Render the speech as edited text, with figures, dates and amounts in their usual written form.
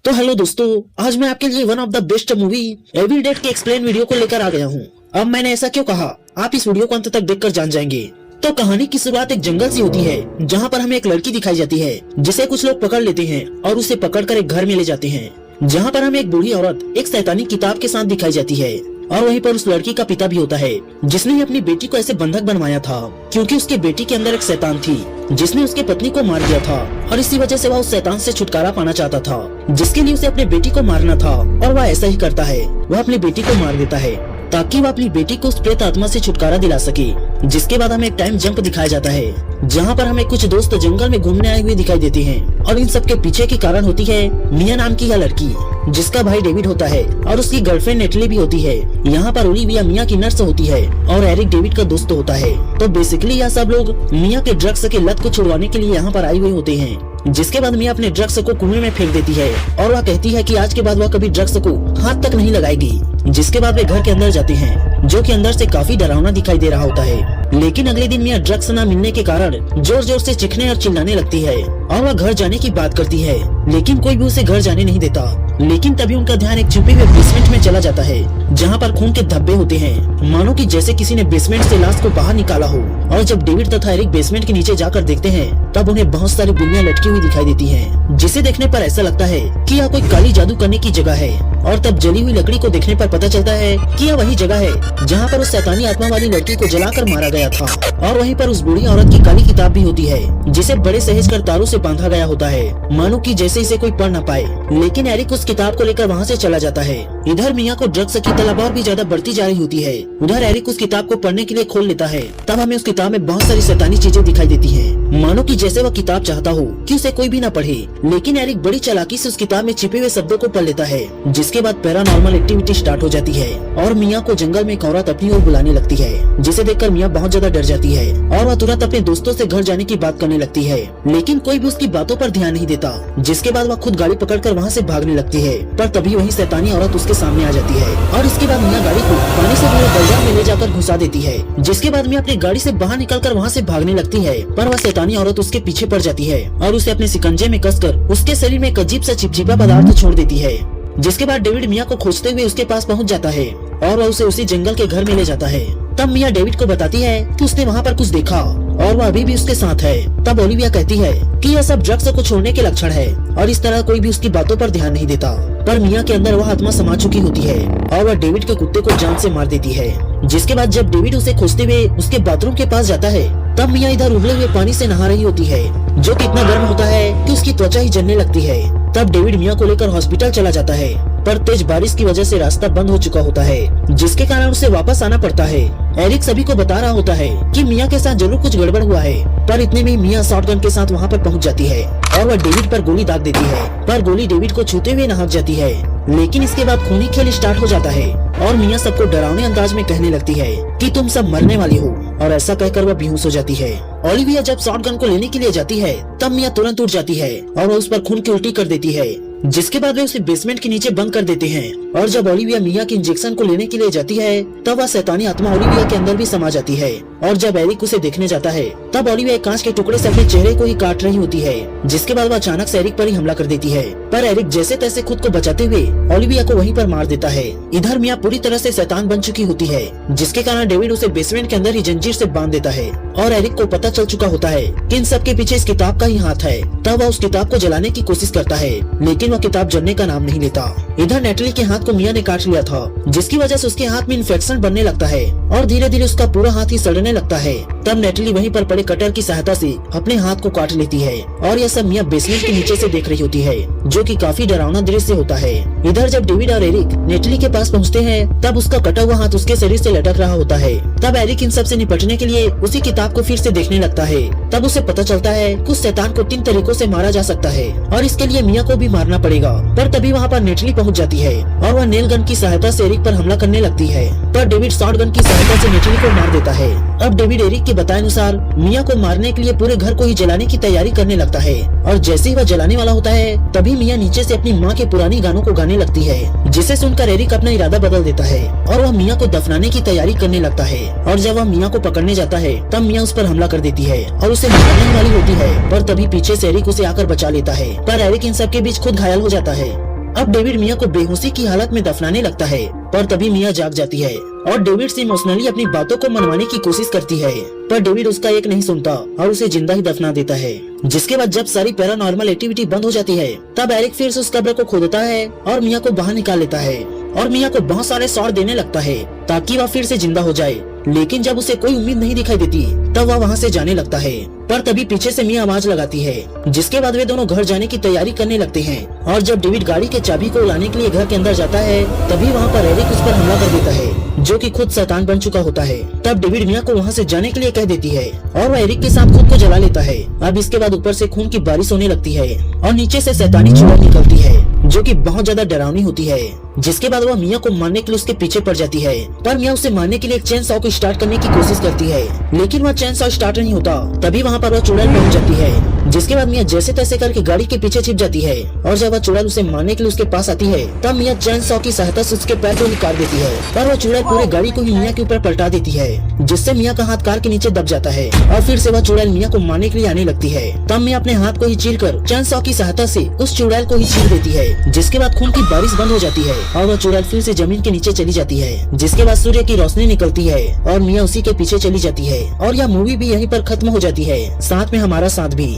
तो हेलो दोस्तों, आज मैं आपके लिए one of the best movie evil dead के एक्सप्लेन वीडियो को लेकर आ गया हूँ। अब मैंने ऐसा क्यों कहा, आप इस वीडियो को अंत तक देखकर जान जाएंगे। तो कहानी की शुरुआत एक जंगल से होती है, जहाँ पर हमें एक लड़की दिखाई जाती है जिसे कुछ लोग पकड़ लेते हैं और उसे पकड़कर एक घर में ले जाते हैं, जहाँ पर हमें एक बूढ़ी औरत एक शैतानी किताब के साथ दिखाई जाती है। और वहीं पर उस लड़की का पिता भी होता है, जिसने ही अपनी बेटी को ऐसे बंधक बनवाया था क्योंकि उसके बेटी के अंदर एक शैतान थी जिसने उसके पत्नी को मार दिया था, और इसी वजह से वह उस शैतान से छुटकारा पाना चाहता था, जिसके लिए उसे अपने बेटी को मारना था। और वह ऐसा ही करता है, वह अपनी बेटी को मार देता है ताकि वह अपनी बेटी को उस प्रेत आत्मा से छुटकारा दिला सके। जिसके बाद हमें एक टाइम जंप दिखाया जाता है, जहाँ पर हमें कुछ दोस्त जंगल में घूमने आए हुए दिखाई देते हैं, और इन सब के पीछे की कारण होती है मिया नाम की यह लड़की, जिसका भाई डेविड होता है और उसकी गर्लफ्रेंड नेटली भी होती है। यहाँ पर ओलिविया मिया की नर्स होती है और एरिक डेविड का दोस्त होता है। तो बेसिकली यह सब लोग मिया के ड्रग्स के लत को छुड़वाने के लिए यहाँ पर आए हुए होते हैं। जिसके बाद मिया अपने ड्रग्स को कुएं में फेंक देती है और वह कहती है कि आज के बाद वह कभी ड्रग्स को हाथ तक नहीं लगाएगी। जिसके बाद वे घर के अंदर जाते हैं, जो कि अंदर से काफी डरावना दिखाई दे रहा होता है। लेकिन अगले दिन मिया ड्रग्स न मिलने के कारण जोर जोर से चीखने और चिल्लाने लगती है और वह घर जाने की बात करती है, लेकिन कोई भी उसे घर जाने नहीं देता। लेकिन तभी उनका ध्यान एक छुपे हुए बेसमेंट में चला जाता है, जहाँ पर खून के धब्बे होते हैं, मानो कि जैसे किसी ने बेसमेंट से लाश को बाहर निकाला हो। और जब डेविड तथा एरिक बेसमेंट के नीचे जाकर देखते हैं, तब उन्हें बहुत सारी बिल्लियां लटकी हुई दिखाई देती हैं, जिसे देखने पर ऐसा लगता है कि यह कोई काली जादू करने की जगह है। और तब जली हुई लकड़ी को देखने पर पता चलता है कि यह वही जगह है जहाँ पर उस शैतानी आत्मा वाली लड़की को जलाकर मारा गया था। और वहीं पर उस बूढ़ी औरत की काली किताब भी होती है, जिसे बड़े सहेज कर तारों से बांधा गया होता है, मानो कि जैसे इसे कोई पढ़ न पाए। लेकिन एरिक उस किताब को लेकर वहाँ से चला जाता है। इधर मिया को ड्रग्स की तलब और भी ज्यादा बढ़ती जा रही होती है। उधर एरिक उस किताब को पढ़ने के लिए खोल लेता है। तब हमें उस किताब में बहुत सारी शैतानी चीजें दिखाई देती हैं, मानो कि जैसे वह किताब चाहता हो कि उसे कोई भी न पढ़े। लेकिन एरिक बड़ी चालाकी से उस किताब में छिपे हुए शब्दों को पढ़ लेता है। जिसके बाद पैरानॉर्मल एक्टिविटी स्टार्ट हो जाती है और मिया को जंगल में एक औरत अपनी ओर बुलाने लगती है, जिसे देखकर मिया बहुत ज्यादा डर जाती है और वह तुरंत अपने दोस्तों से घर जाने की बात करने लगती है। लेकिन कोई भी उसकी बातों पर ध्यान नहीं देता। जिसके बाद वह खुद गाड़ी पकड़कर वहाँ से भागने लगती है, पर तभी वही शैतानी औरत उसके सामने आ जाती है और इसके बाद मिया गाड़ी को पानी से भरे दलदल में ले जाकर घुसा देती है। जिसके बाद मिया अपनी गाड़ी से बाहर निकलकर वहाँ से भागने लगती है, पर वह शैतानी औरत उसके पीछे पड़ जाती है और उसे अपने शिकंजे में कसकर उसके शरीर में एक अजीब सा चिपचिपा पदार्थ छोड़ देती है। जिसके बाद डेविड मिया को खोजते हुए उसके पास पहुंच जाता है और वह उसे उसी जंगल के घर में ले जाता है। तब मिया डेविड को बताती है कि उसने वहाँ पर कुछ देखा और वह अभी भी उसके साथ है। तब ओलिविया कहती है कि यह सब ड्रग्स को छोड़ने के लक्षण है और इस तरह कोई भी उसकी बातों पर ध्यान नहीं देता। पर मिया के अंदर वह आत्मा समा चुकी होती है और वह डेविड के कुत्ते को जान से मार देती है। जिसके बाद जब डेविड उसे खोजते हुए उसके बाथरूम के पास जाता है, तब मिया इधर उबले हुए पानी से नहा रही होती है, जो कि इतना गर्म होता है कि उसकी त्वचा ही जलने लगती है। तब डेविड मिया को लेकर हॉस्पिटल चला जाता है, पर तेज बारिश की वजह से रास्ता बंद हो चुका होता है, जिसके कारण उसे वापस आना पड़ता है। एरिक सभी को बता रहा होता है कि मिया के साथ जरूर कुछ गड़बड़ हुआ है, पर इतने में मिया शॉटगन के साथ वहाँ पर पहुँच जाती है और वह डेविड पर गोली दाग देती है, पर गोली डेविड को छूते हुए नहाक जाती है। लेकिन इसके बाद खूनी खेल स्टार्ट हो जाता है और मिया सबको डरावने अंदाज में कहने लगती है कि तुम सब मरने वाली हो, और ऐसा कहकर वह बेहोश हो जाती है। ओलिविया जब शॉटगन को लेने के लिए जाती है, तब मिया तुरंत उठ जाती है और वह उस पर खून की उल्टी कर देती है। जिसके बाद वे उसे बेसमेंट के नीचे बंद कर देते हैं। और जब ओलिविया मिया के इंजेक्शन को लेने के लिए जाती है, तब वह शैतानी आत्मा ओलिविया के अंदर भी समा जाती है। और जब एरिक उसे देखने जाता है, तब ओलिविया एक कांच के टुकड़े से अपने चेहरे को ही काट रही होती है। जिसके बाद वह अचानक से एरिक पर ही हमला कर देती है, पर एरिक जैसे तैसे खुद को बचाते हुए ओलिविया को वहीं पर मार देता है। इधर मिया पूरी तरह से शैतान बन चुकी होती है, जिसके कारण डेविड उसे बेसमेंट के अंदर ही जंजीर से बांध देता है। और एरिक को पता चल चुका होता है कि इन सब के पीछे इस किताब का ही हाथ है। तब वह उस किताब को जलाने की कोशिश करता है, लेकिन वह किताब जलने का नाम नहीं लेता। इधर नेटली के हाथ को मिया ने काट लिया था, जिसकी वजह से उसके हाथ में इन्फेक्शन बनने लगता है और धीरे धीरे उसका पूरा हाथ ही सड़ने लगता है। तब नेटली वहीं पर पड़े कटर की सहायता से अपने हाथ को काट लेती है और यह सब मिया बेसमेंट के नीचे से देख रही होती है, जो कि काफी डरावना दृश्य होता है। इधर जब डेविड और एरिक नेटली के पास पहुँचते हैं, तब उसका कटा हुआ हाथ उसके शरीर से लटक रहा होता है। तब एरिक इन सब से निपटने के लिए उसी किताब को फिर से देखने लगता है। तब उसे पता चलता है कि उस शैतान को 3 तरीकों से मारा जा सकता है और इसके लिए मिया को भी मारना पड़ेगा। पर तभी वहाँ पर नेटली पहुँच जाती है और वह नेल गन की सहायता से एरिक पर हमला करने लगती है, पर डेविड शॉटगन की सहायता से नेटली को मार देता है। अब डेविड एरिक के बताए अनुसार मिया को मारने के लिए पूरे घर को ही जलाने की तैयारी करने लगता है और जैसे ही वह जलाने वाला होता है, तभी मिया नीचे से अपनी माँ के पुरानी गानों को गाने लगती है, जिसे सुनकर एरिक अपना इरादा बदल देता है और वह मिया को दफनाने की तैयारी करने लगता है। और जब वह मिया को पकड़ने जाता है, तब मिया उस पर हमला कर देती है और उसे मारने वाली होती है, पर तभी पीछे से एरिक उसे आकर बचा लेता है। पर एरिक इन सब के बीच खुद घायल हो जाता है अब डेविड मिया को बेहोशी की हालत में दफनाने लगता है, पर तभी मिया जाग जाती है और डेविड से इमोशनली अपनी बातों को मनवाने की कोशिश करती है, पर डेविड उसका एक नहीं सुनता और उसे जिंदा ही दफना देता है। जिसके बाद जब सारी पैरानॉर्मल एक्टिविटी बंद हो जाती है, तब एरिक फिर से उस कब्र को खोदता है और मिया को बाहर निकाल लेता है और मिया को बहुत सारे शॉट देने लगता है ताकि वह फिर से जिंदा हो जाए। लेकिन जब उसे कोई उम्मीद नहीं दिखाई देती, तब वह वहाँ से जाने लगता है, पर तभी पीछे से मिया आवाज लगाती है। जिसके बाद वे दोनों घर जाने की तैयारी करने लगते हैं और जब डेविड गाड़ी के चाबी को लाने के लिए घर के अंदर जाता है, तभी वहाँ पर एरिक उस पर हमला कर देता है, जो कि खुद शैतान बन चुका होता है। तब डेविड मिया को वहाँ से जाने के लिए कह देती है और वह एरिक के साथ खुद को जला लेता है। अब इसके बाद ऊपर से खून की बारिश होने लगती है और नीचे से शैतानी चुड़ैल निकलती है, जो कि बहुत ज्यादा डरावनी होती है। जिसके बाद वह मिया को मारने के लिए उसके पीछे पड़ जाती है, पर मिया उसे मारने के लिए एक चेन सॉ को स्टार्ट करने की कोशिश करती है, लेकिन वह चेन सॉ स्टार्ट नहीं होता। तभी वहाँ पर वह चुड़ैल पहुंच जाती है। जिसके बाद मिया जैसे तैसे करके गाड़ी के पीछे छिप जाती है और जब वह चुड़ैल उसे मारने के लिए उसके पास आती है, तब मिया चेन सॉ की सहायता से उसके पैर को निकाल देती है, पर वह चुड़ैल पूरे गाड़ी को ही मिया के ऊपर पलटा देती है, जिससे मिया का हाथ कार के नीचे दब जाता है और फिर से वह चुड़ैल मिया को मारने के लिए आने लगती है। तब मिया अपने हाथ को ही चीर कर चेन सॉ की सहायता से उस चुड़ैल को ही चीर देती है। जिसके बाद खून की बारिश बंद हो जाती है और वह चुड़ैल फिर से जमीन के नीचे चली जाती है। जिसके बाद सूर्य की रोशनी निकलती है और मिया उसी के पीछे चली जाती है और यह मूवी भी यहीं पर खत्म हो जाती है, साथ में हमारा साथ भी।